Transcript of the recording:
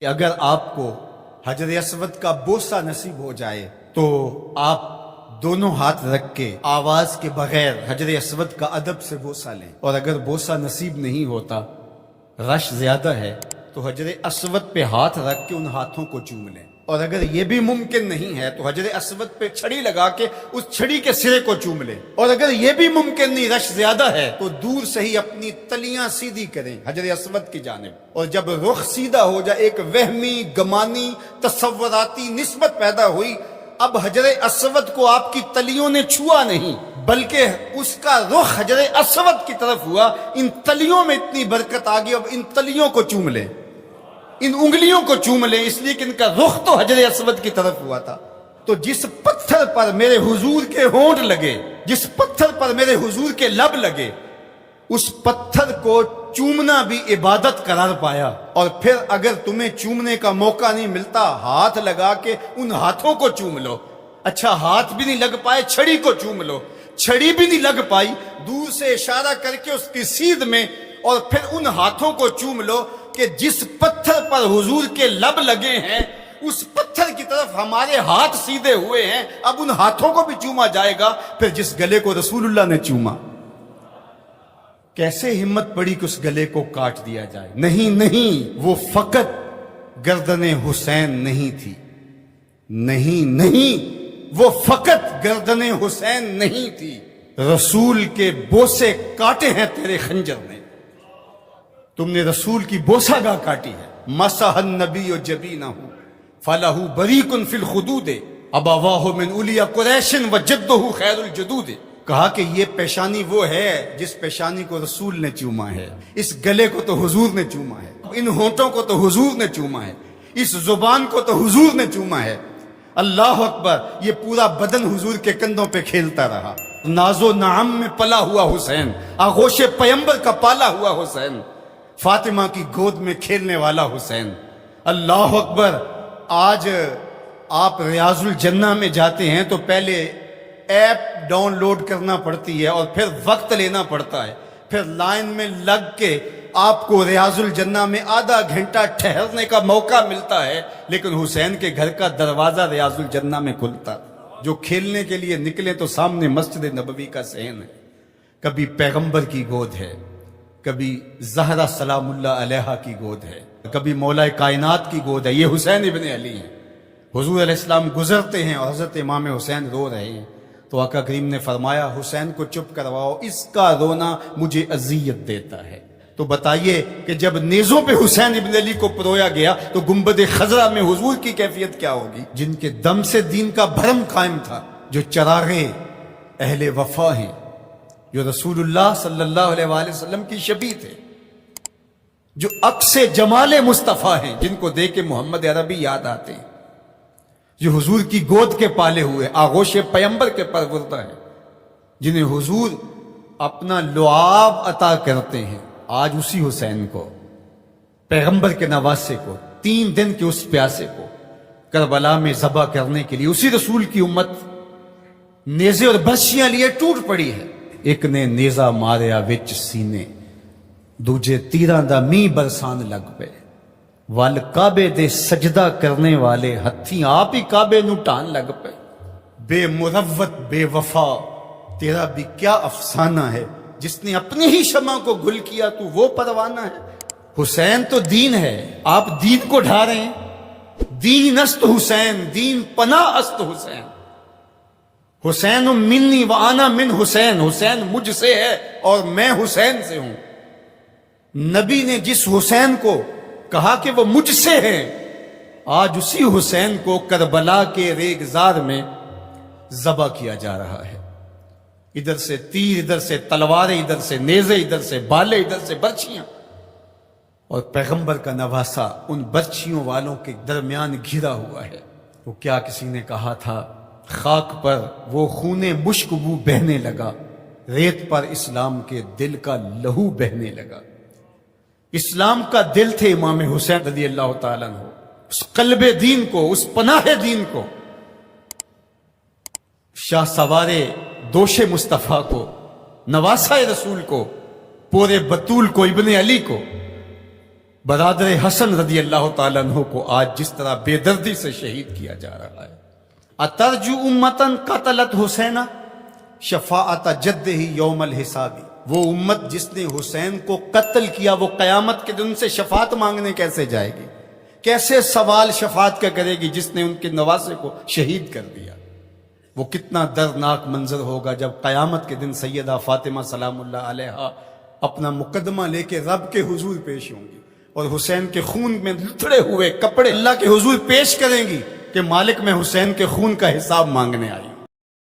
کہ اگر آپ کو حجر اسود کا بوسہ نصیب ہو جائے تو آپ دونوں ہاتھ رکھ کے آواز کے بغیر حجر اسود کا ادب سے بوسہ لیں، اور اگر بوسہ نصیب نہیں ہوتا، رش زیادہ ہے، تو حجر اسود پہ ہاتھ رکھ کے ان ہاتھوں کو چوم لیں، اور اگر یہ بھی ممکن نہیں ہے تو حجر اسود پہ چھڑی لگا کے اس چھڑی کے سرے کو چوم لیں، اور اگر یہ بھی ممکن نہیں، رش زیادہ ہے، تو دور سے ہی اپنی تلیاں سیدھی کریں حجر اسود کی جانب، اور جب رخ سیدھا ہو جائے، ایک وہمی گمانی تصوراتی نسبت پیدا ہوئی، اب حجر اسود کو آپ کی تلیوں نے چھوا نہیں بلکہ اس کا رخ حجر اسود کی طرف ہوا، ان تلیوں میں اتنی برکت آ گئی، اب ان تلیوں کو چوم لیں، ان انگلیوں کو چوم لیں، اس لیے کہ ان کا رخ تو حجر اسود کی طرف ہوا تھا۔ تو جس پتھر پر میرے حضور کے ہونٹ لگے، جس پتھر پر میرے حضور کے لب لگے، اس پتھر کو چومنا بھی عبادت قرار پایا۔ اور پھر اگر تمہیں چومنے کا موقع نہیں ملتا، ہاتھ لگا کے ان ہاتھوں کو چوم لو۔ اچھا ہاتھ بھی نہیں لگ پائے، چھڑی کو چوم لو، چھڑی بھی نہیں لگ پائی، دور سے اشارہ کر کے اس کی سیدھ میں، اور پھر ان ہاتھوں کو چوم لو کہ جس پتھر پر حضور کے لب لگے ہیں، اس پتھر کی طرف ہمارے ہاتھ سیدھے ہوئے ہیں، اب ان ہاتھوں کو بھی چوما جائے گا۔ پھر جس گلے کو رسول اللہ نے چوما، کیسے ہمت پڑی کہ اس گلے کو کاٹ دیا جائے؟ نہیں نہیں، وہ فقط گردن حسین نہیں تھی، نہیں، وہ فقط گردن حسین نہیں تھی، رسول کے بوسے کاٹے ہیں تیرے خنجر نے، تم نے رسول کی بوسہ گاہ کاٹی ہے۔ مسح النبی جبینہ فلہ بریق فی الخدود ابواہ من اولی قریش وجدہ خیر الجدود۔ کہا کہ یہ پیشانی وہ ہے جس پیشانی کو رسول نے چوما ہے، اس گلے کو تو حضور نے چوما ہے، ان ہونٹوں کو تو حضور نے چوما ہے، اس زبان کو تو حضور نے چوما ہے۔ اللہ اکبر، یہ پورا بدن حضور کے کندھوں پہ کھیلتا رہا۔ ناز و نعم میں پلا ہوا حسین، آغوش پیمبر کا پالا ہوا حسین، فاطمہ کی گود میں کھیلنے والا حسین۔ اللہ اکبر، آج آپ ریاض الجنہ میں جاتے ہیں تو پہلے ایپ ڈاؤن لوڈ کرنا پڑتی ہے، اور پھر وقت لینا پڑتا ہے، پھر لائن میں لگ کے آپ کو ریاض الجنہ میں آدھا گھنٹہ ٹھہرنے کا موقع ملتا ہے، لیکن حسین کے گھر کا دروازہ ریاض الجنہ میں کھلتا۔ جو کھیلنے کے لیے نکلے تو سامنے مسجد نبوی کا صحن ہے، کبھی پیغمبر کی گود ہے، کبھی زہرا سلام اللہ علیہا کی گود ہے، کبھی مولا کائنات کی گود ہے۔ یہ حسین ابن علی ہیں، حضور علیہ السلام گزرتے ہیں اور حضرت امام حسین رو رہے ہیں، تو آقا کریم نے فرمایا حسین کو چپ کرواؤ، اس کا رونا مجھے اذیت دیتا ہے۔ تو بتائیے کہ جب نیزوں پہ حسین ابن علی کو پرویا گیا تو گنبد خضرا میں حضور کی کیفیت کیا ہوگی؟ جن کے دم سے دین کا بھرم قائم تھا، جو چراغے اہل وفا ہیں، جو رسول اللہ صلی اللہ علیہ وآلہ وسلم کی شبیہ تھے، جو عکس جمال مصطفیٰ ہیں، جن کو دیکھ کے محمد عربی یاد آتے ہیں، جو حضور کی گود کے پالے ہوئے آغوش پیمبر کے پروردہ ہیں، جنہیں حضور اپنا لعاب عطا کرتے ہیں، آج اسی حسین کو، پیغمبر کے نواسے کو، 3 دن کے اس پیاسے کو کربلا میں ذبح کرنے کے لیے اسی رسول کی امت نیزے اور برچیاں لیے ٹوٹ پڑی ہے۔ ایک نے نیزہ ماریا وچ سینے، دوجے تیراں دا می برسان لگ پے، وال کعبے دے سجدہ کرنے والے ہتھی آپ ہی کعبے نو ٹان لگ پے۔ بے مروت بے وفا تیرا بھی کیا افسانہ ہے، جس نے اپنی ہی شمع کو گل کیا تو وہ پروانہ ہے۔ حسین تو دین ہے، آپ دین کو ڈھا رہے ہیں۔ دین است حسین، دین پناہ است حسین، حسین منی وانا من حسین، حسین مجھ سے ہے اور میں حسین سے ہوں۔ نبی نے جس حسین کو کہا کہ وہ مجھ سے ہے، آج اسی حسین کو کربلا کے ریگزار میں ذبح کیا جا رہا ہے۔ ادھر سے تیر، ادھر سے تلواریں، ادھر سے نیزے، ادھر سے بالے، ادھر سے برچیاں، اور پیغمبر کا نواسا ان برچیوں والوں کے درمیان گھرا ہوا ہے۔ وہ کیا کسی نے کہا تھا، خاک پر وہ خون مشک بو بہنے لگا، ریت پر اسلام کے دل کا لہو بہنے لگا۔ اسلام کا دل تھے امام حسین رضی اللہ تعالیٰ عنہ، اس قلب دین کو، اس پناہ دین کو، شاہ سوارے دوش مصطفیٰ کو، نواسہ رسول کو، پورے بطول کو، ابن علی کو، برادر حسن رضی اللہ تعالیٰ عنہ کو آج جس طرح بے دردی سے شہید کیا جا رہا ہے. اترجو امتن قتلت حسینہ شفاعت جدہ یوم الحساب. وہ امت جس نے حسین کو قتل کیا وہ قیامت کے دن سے شفاعت مانگنے کیسے جائے گی؟ کیسے سوال شفاعت کا کرے گی جس نے ان کے نواسے کو شہید کر دیا؟ وہ کتنا دردناک منظر ہوگا جب قیامت کے دن سیدہ فاطمہ سلام اللہ علیہا اپنا مقدمہ لے کے رب کے حضور پیش ہوں گی اور حسین کے خون میں لتڑے ہوئے کپڑے اللہ کے حضور پیش کریں گی کہ مالک میں حسین کے خون کا حساب مانگنے آئی.